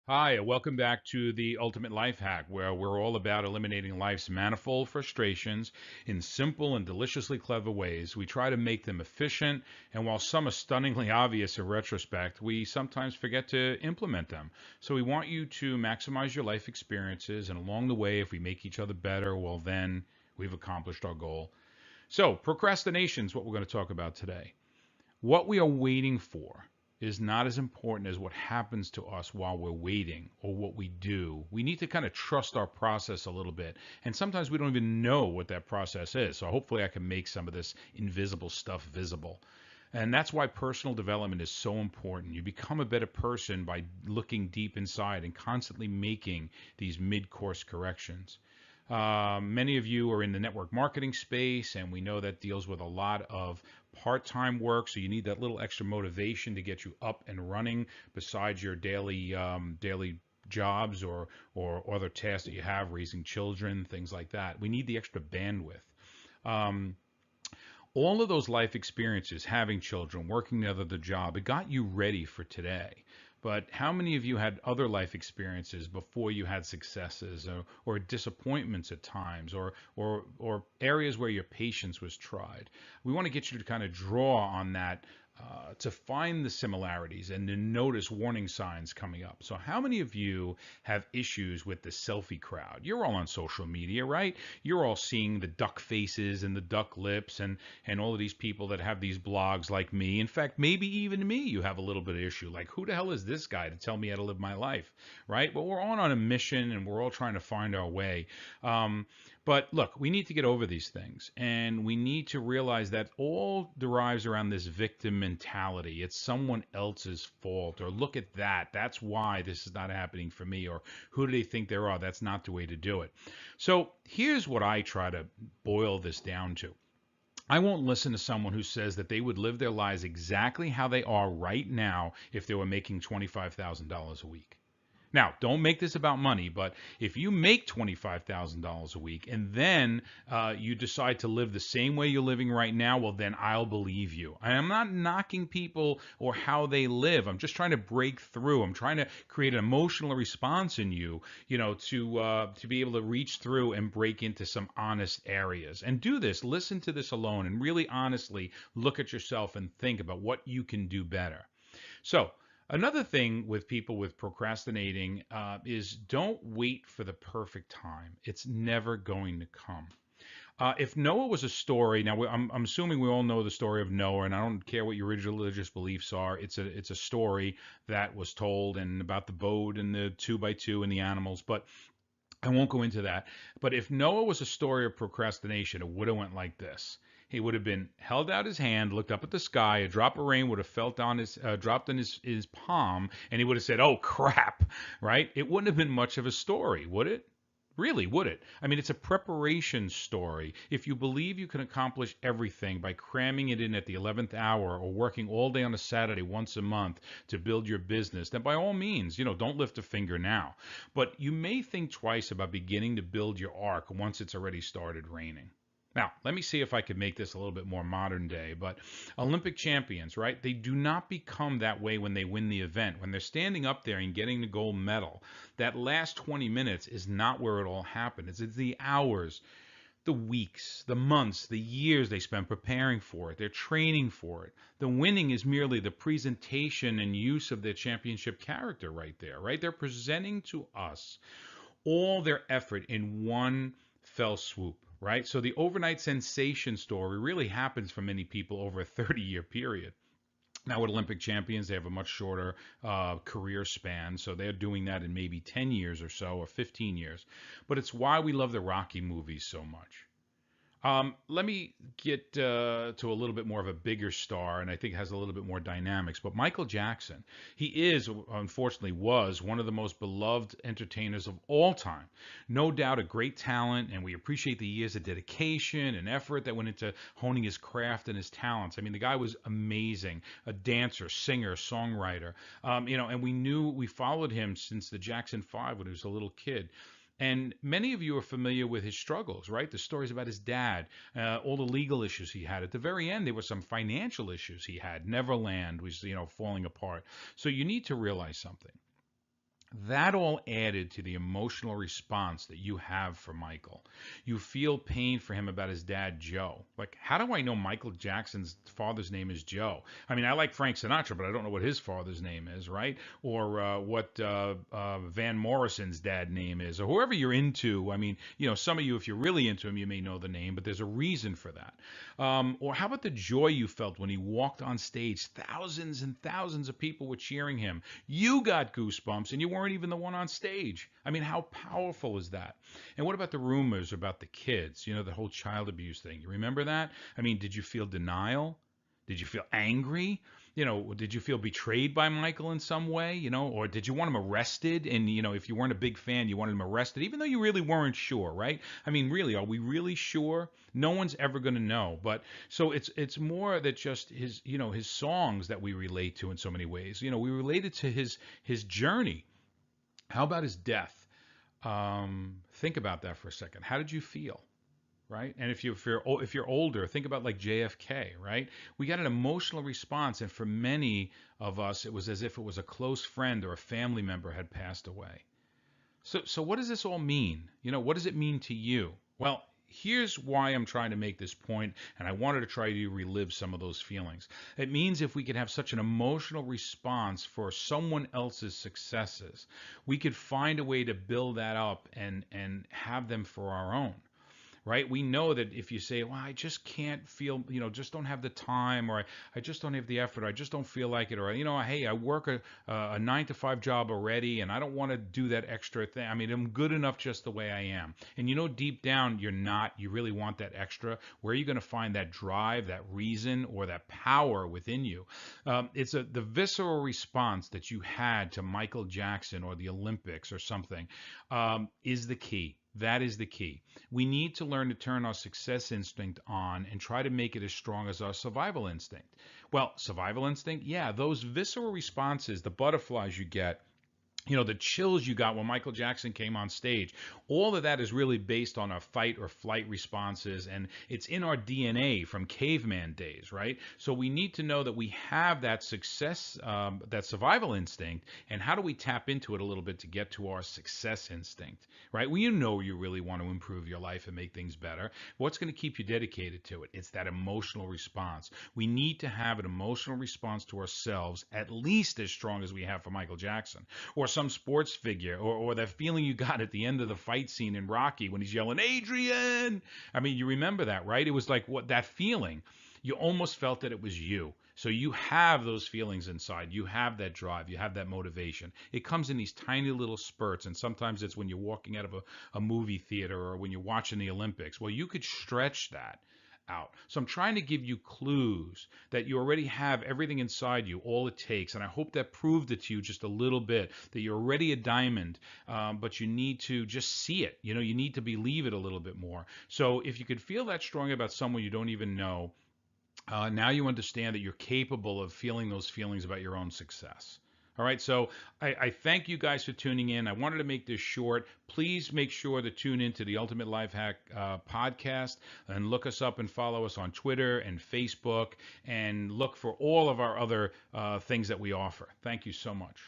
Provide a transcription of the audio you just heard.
Hi, and welcome back to the Ultimate Life Hack, where we're all about eliminating life's manifold frustrations in simple and deliciously clever ways. We try to make them efficient, and while some are stunningly obvious in retrospect, we sometimes forget to implement them. So we want you to maximize your life experiences, and along the way, if we make each other better, well, then we've accomplished our goal. So, procrastination is what we're going to talk about today. What we are waiting for is not as important as what happens to us while we're waiting or what we do. We need to kind of trust our process a little bit. And sometimes we don't even know what that process is. So hopefully I can make some of this invisible stuff visible. And that's why personal development is so important. You become a better person by looking deep inside and constantly making these mid course corrections. Many of you are in the network marketing space, and we know that deals with a lot of part-time work. So you need that little extra motivation to get you up and running besides your daily jobs or other tasks that you have, raising children, things like that. We need the extra bandwidth. Um, all of those life experiences, having children, working another job, it got you ready for today. But how many of you had other life experiences before you had successes or disappointments at times or areas where your patience was tried? We want to get you to kind of draw on that to find the similarities and to notice warning signs coming up. So, how many of you have issues with the selfie crowd? You're all on social media, right? You're all seeing the duck faces and the duck lips and all of these people that have these blogs like me. In fact, maybe even me, you have a little bit of issue. Like, who the hell is this guy to tell me how to live my life, right? But we're all on a mission and we're all trying to find our way. Um, but look, we need to get over these things and we need to realize that all derives around this victim mentality. It's someone else's fault, or look at that. That's why this is not happening for me, or who do they think they are? That's not the way to do it. So here's what I try to boil this down to. I won't listen to someone who says that they would live their lives exactly how they are right now if they were making $25,000 a week. Now, don't make this about money, but if you make $25,000 a week and then you decide to live the same way you're living right now, well, then I'll believe you. And I'm not knocking people or how they live. I'm just trying to break through. I'm trying to create an emotional response in you, to be able to reach through and break into some honest areas. And do this. Listen to this alone and really honestly look at yourself and think about what you can do better. So, another thing with people with procrastinating is don't wait for the perfect time. It's never going to come. If Noah was a story, now I'm assuming we all know the story of Noah, and I don't care what your religious beliefs are. It's a story that was told and about the boat and the two by two and the animals, but I won't go into that. But if Noah was a story of procrastination, it would have went like this. He would have been held out his hand, looked up at the sky. A drop of rain would have felt on his, dropped in his palm, and he would have said, "Oh crap!" Right? It wouldn't have been much of a story, would it? Really, would it? I mean, it's a preparation story. If you believe you can accomplish everything by cramming it in at the 11th hour or working all day on a Saturday once a month to build your business, then by all means, don't lift a finger now. But you may think twice about beginning to build your ark once it's already started raining. Now, let me see if I could make this a little bit more modern day. But Olympic champions, right? They do not become that way when they win the event. When they're standing up there and getting the gold medal, that last 20 minutes is not where it all happened. It's the hours, the weeks, the months, the years they spend preparing for it. They're training for it. The winning is merely the presentation and use of their championship character right there, right? They're presenting to us all their effort in one fell swoop, right? So the overnight sensation story really happens for many people over a 30-year period. Now, with Olympic champions, they have a much shorter career span, so they're doing that in maybe 10 years or so, or 15 years. But it's why we love the Rocky movies so much. Let me get to a little bit more of a bigger star, and I think has a little bit more dynamics. But Michael Jackson, he is, unfortunately, was one of the most beloved entertainers of all time. No doubt a great talent, and we appreciate the years of dedication and effort that went into honing his craft and his talents. I mean, the guy was amazing, a dancer, singer, songwriter. And we followed him since the Jackson 5 when he was a little kid. And many of you are familiar with his struggles, right? The stories about his dad, all the legal issues he had. At the very end, there were some financial issues he had. Neverland was, falling apart. So you need to realize something. That all added to the emotional response that you have for Michael. You feel pain for him about his dad, Joe. Like, how do I know Michael Jackson's father's name is Joe? I mean, I like Frank Sinatra, but I don't know what his father's name is, right? Or what Van Morrison's dad name is, or whoever you're into. I mean, some of you, if you're really into him, you may know the name, but there's a reason for that. Or how about the joy you felt when he walked on stage? Thousands and thousands of people were cheering him. You got goosebumps, and you weren't even the one on stage. I mean, how powerful is that? And what about the rumors about the kids? The whole child abuse thing. You remember that? I mean, did you feel denial? Did you feel angry? Did you feel betrayed by Michael in some way? Or did you want him arrested? And, if you weren't a big fan, you wanted him arrested, even though you really weren't sure, right? I mean, really, are we really sure? No one's ever going to know. But so it's more that just his songs that we relate to in so many ways. We related to his journey. How about his death? Think about that for a second. How did you feel? Right? And if you're older, think about like JFK, right? We got an emotional response, and for many of us, it was as if it was a close friend or a family member had passed away. So what does this all mean? What does it mean to you? Well, here's why I'm trying to make this point, and I wanted to try to relive some of those feelings. It means if we could have such an emotional response for someone else's successes, we could find a way to build that up and have them for our own. Right? We know that if you say, well, I just can't feel, just don't have the time, or I just don't have the effort, or I just don't feel like it, or, hey, I work a 9 to 5 job already, and I don't want to do that extra thing. I mean, I'm good enough just the way I am. And deep down, you're not, you really want that extra. Where are you going to find that drive, that reason, or that power within you? It's the visceral response that you had to Michael Jackson or the Olympics or something is the key. That is the key. We need to learn to turn our success instinct on and try to make it as strong as our survival instinct. Well, survival instinct, yeah, those visceral responses, the butterflies you get, the chills you got when Michael Jackson came on stage, all of that is really based on our fight or flight responses, and it's in our DNA from caveman days, right? So we need to know that we have that success, that survival instinct, and how do we tap into it a little bit to get to our success instinct, right? Well, you really want to improve your life and make things better. What's going to keep you dedicated to it? It's that emotional response. We need to have an emotional response to ourselves at least as strong as we have for Michael Jackson, or some sports figure, or that feeling you got at the end of the fight scene in Rocky when he's yelling, Adrian! I mean, you remember that, right? It was like that feeling. You almost felt that it was you. So you have those feelings inside. You have that drive. You have that motivation. It comes in these tiny little spurts, and sometimes it's when you're walking out of a movie theater or when you're watching the Olympics. Well, you could stretch that out. So I'm trying to give you clues that you already have everything inside you, all it takes. And I hope that proved it to you just a little bit, that you're already a diamond, but you need to just see it. You need to believe it a little bit more. So if you could feel that strong about someone you don't even know, now you understand that you're capable of feeling those feelings about your own success. All right, so I thank you guys for tuning in. I wanted to make this short. Please make sure to tune into the Ultimate Life Hack podcast and look us up and follow us on Twitter and Facebook, and look for all of our other things that we offer. Thank you so much.